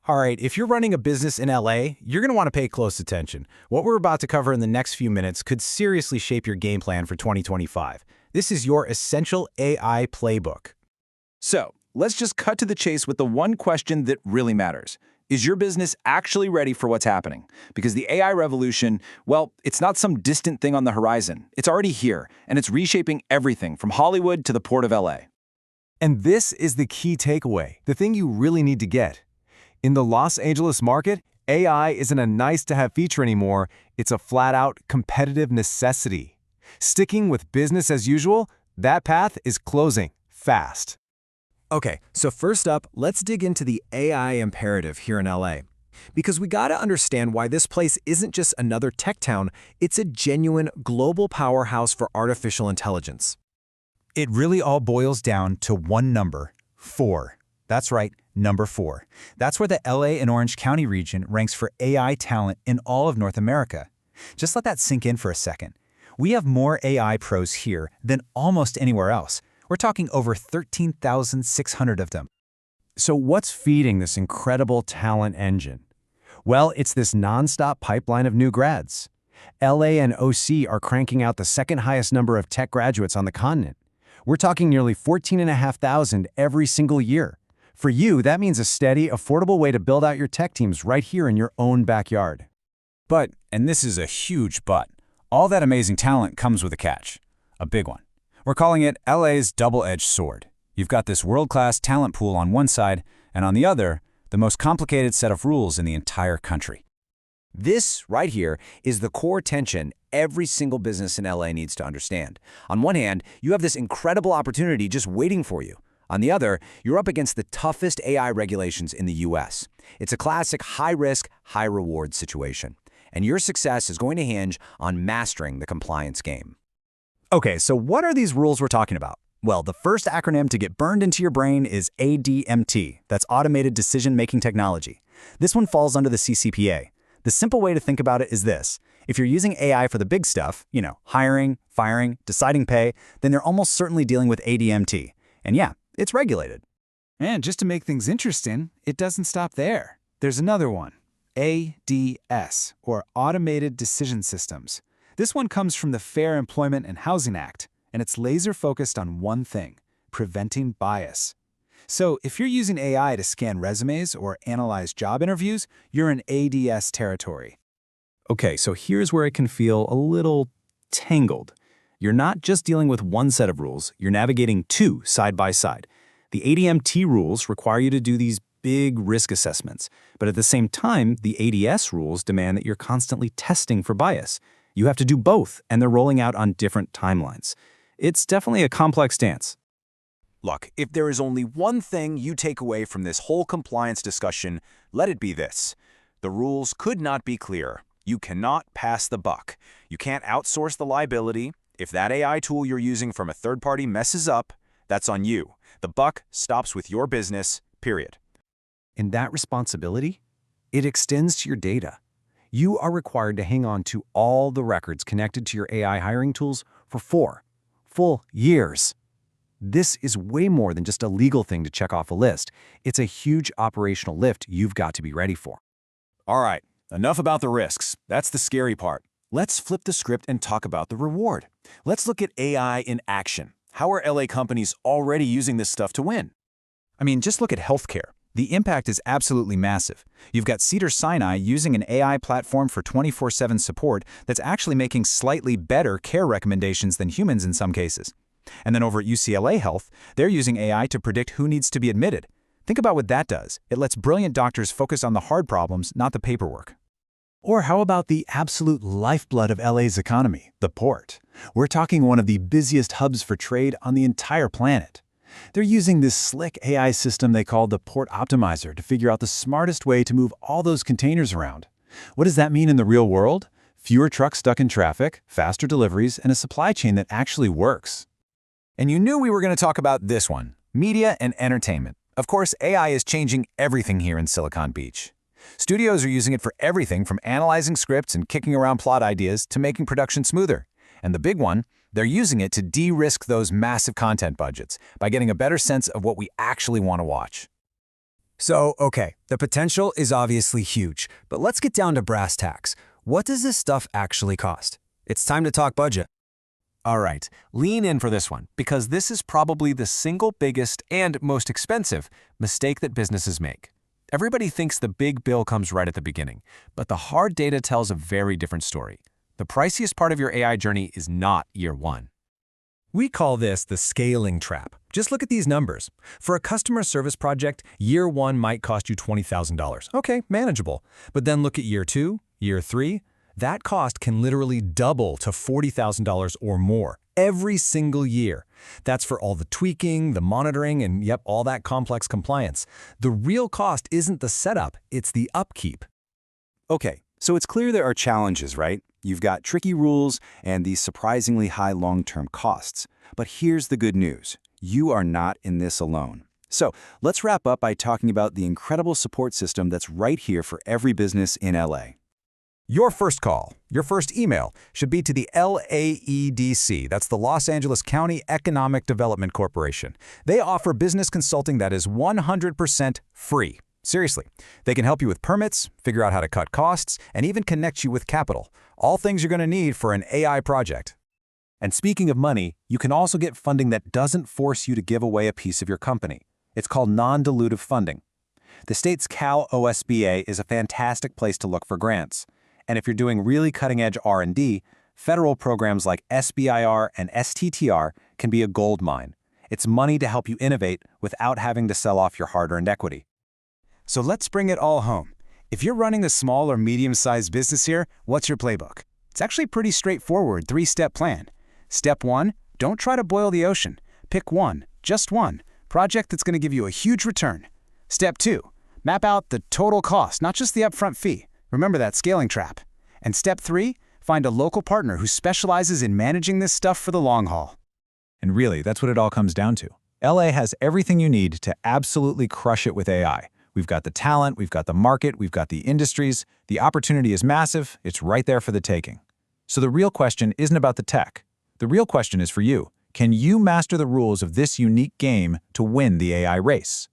All right, if you're running a business in LA, you're going to want to pay close attention. What we're about to cover in the next few minutes could seriously shape your game plan for 2025. This is your essential AI playbook. So, let's just cut to the chase with the one question that really matters. Is your business actually ready for what's happening? Because the AI revolution, well, it's not some distant thing on the horizon. It's already here, and it's reshaping everything from Hollywood to the Port of LA. And this is the key takeaway, the thing you really need to get. In the Los Angeles market, AI isn't a nice-to-have feature anymore, it's a flat-out competitive necessity. Sticking with business as usual, that path is closing fast. Okay, so first up, let's dig into the AI imperative here in LA. Because we gotta understand why this place isn't just another tech town, it's a genuine global powerhouse for artificial intelligence. It really all boils down to one number, 4. That's right, number 4. That's where the LA and Orange County region ranks for AI talent in all of North America. Just let that sink in for a second. We have more AI pros here than almost anywhere else. We're talking over 13,600 of them. So what's feeding this incredible talent engine? Well, it's this nonstop pipeline of new grads. LA and OC are cranking out the second highest number of tech graduates on the continent. We're talking nearly 14,500 every single year. For you, that means a steady, affordable way to build out your tech teams right here in your own backyard. But, and this is a huge but, all that amazing talent comes with a catch. A big one. We're calling it LA's double-edged sword. You've got this world-class talent pool on one side, and on the other, the most complicated set of rules in the entire country. This, right here, is the core tension every single business in LA needs to understand. On one hand, you have this incredible opportunity just waiting for you. On the other, you're up against the toughest AI regulations in the US. It's a classic high-risk, high-reward situation. And your success is going to hinge on mastering the compliance game. Okay, so what are these rules we're talking about? Well, the first acronym to get burned into your brain is ADMT. That's Automated Decision-Making Technology. This one falls under the CCPA. The simple way to think about it is this. If you're using AI for the big stuff, hiring, firing, deciding pay, then they're almost certainly dealing with ADMT. And yeah, it's regulated. And just to make things interesting, it doesn't stop there. There's another one, ADS, or Automated Decision Systems. This one comes from the Fair Employment and Housing Act, and it's laser-focused on one thing, preventing bias. So if you're using AI to scan resumes or analyze job interviews, you're in ADS territory. Okay, so here's where it can feel a little tangled. You're not just dealing with one set of rules, you're navigating two side by side. The ADMT rules require you to do these big risk assessments, but at the same time, the ADS rules demand that you're constantly testing for bias. You have to do both, and they're rolling out on different timelines. It's definitely a complex dance. Look, if there is only one thing you take away from this whole compliance discussion, let it be this. The rules could not be clearer. You cannot pass the buck. You can't outsource the liability. If that AI tool you're using from a third party messes up, that's on you. The buck stops with your business, period. And that responsibility, it extends to your data. You are required to hang on to all the records connected to your AI hiring tools for 4 full years. This is way more than just a legal thing to check off a list. It's a huge operational lift you've got to be ready for. All right, enough about the risks. That's the scary part. Let's flip the script and talk about the reward. Let's look at AI in action. How are LA companies already using this stuff to win? I mean, just look at healthcare. The impact is absolutely massive. You've got Cedars-Sinai using an AI platform for 24/7 support that's actually making slightly better care recommendations than humans in some cases. And then over at UCLA Health, they're using AI to predict who needs to be admitted. Think about what that does. It lets brilliant doctors focus on the hard problems, not the paperwork. Or how about the absolute lifeblood of LA's economy, the port? We're talking one of the busiest hubs for trade on the entire planet. They're using this slick AI system they call the Port Optimizer to figure out the smartest way to move all those containers around. What does that mean in the real world? Fewer trucks stuck in traffic, faster deliveries, and a supply chain that actually works. And you knew we were going to talk about this one, media and entertainment. Of course, AI is changing everything here in Silicon Beach. Studios are using it for everything from analyzing scripts and kicking around plot ideas to making production smoother. And the big one, they're using it to de-risk those massive content budgets by getting a better sense of what we actually want to watch. So, okay, the potential is obviously huge, but let's get down to brass tacks. What does this stuff actually cost? It's time to talk budget. All right, lean in for this one, because this is probably the single biggest and most expensive mistake that businesses make. Everybody thinks the big bill comes right at the beginning, but the hard data tells a very different story. The priciest part of your AI journey is not year one. We call this the scaling trap. Just look at these numbers. For a customer service project, year one might cost you $20,000. Okay, manageable. But then look at year two, year three. That cost can literally double to $40,000 or more every single year. That's for all the tweaking, the monitoring, and yep, all that complex compliance. The real cost isn't the setup, it's the upkeep. Okay, so it's clear there are challenges, right? You've got tricky rules and these surprisingly high long-term costs. But here's the good news. You are not in this alone. So let's wrap up by talking about the incredible support system that's right here for every business in LA. Your first call, your first email, should be to the LAEDC. That's the Los Angeles County Economic Development Corporation. They offer business consulting that is 100% free. Seriously, they can help you with permits, figure out how to cut costs, and even connect you with capital. All things you're going to need for an AI project. And speaking of money, you can also get funding that doesn't force you to give away a piece of your company. It's called non-dilutive funding. The state's Cal OSBA is a fantastic place to look for grants. And if you're doing really cutting-edge R&D, federal programs like SBIR and STTR can be a gold mine. It's money to help you innovate without having to sell off your hard-earned equity. So let's bring it all home. If you're running a small or medium-sized business here, what's your playbook? It's actually a pretty straightforward 3-step plan. Step 1, don't try to boil the ocean. Pick one, just one, project that's going to give you a huge return. Step 2, map out the total cost, not just the upfront fee. Remember that scaling trap. And step 3, find a local partner who specializes in managing this stuff for the long haul. And really, that's what it all comes down to. LA has everything you need to absolutely crush it with AI. We've got the talent, we've got the market, we've got the industries. The opportunity is massive. It's right there for the taking. So the real question isn't about the tech. The real question is for you. Can you master the rules of this unique game to win the AI race?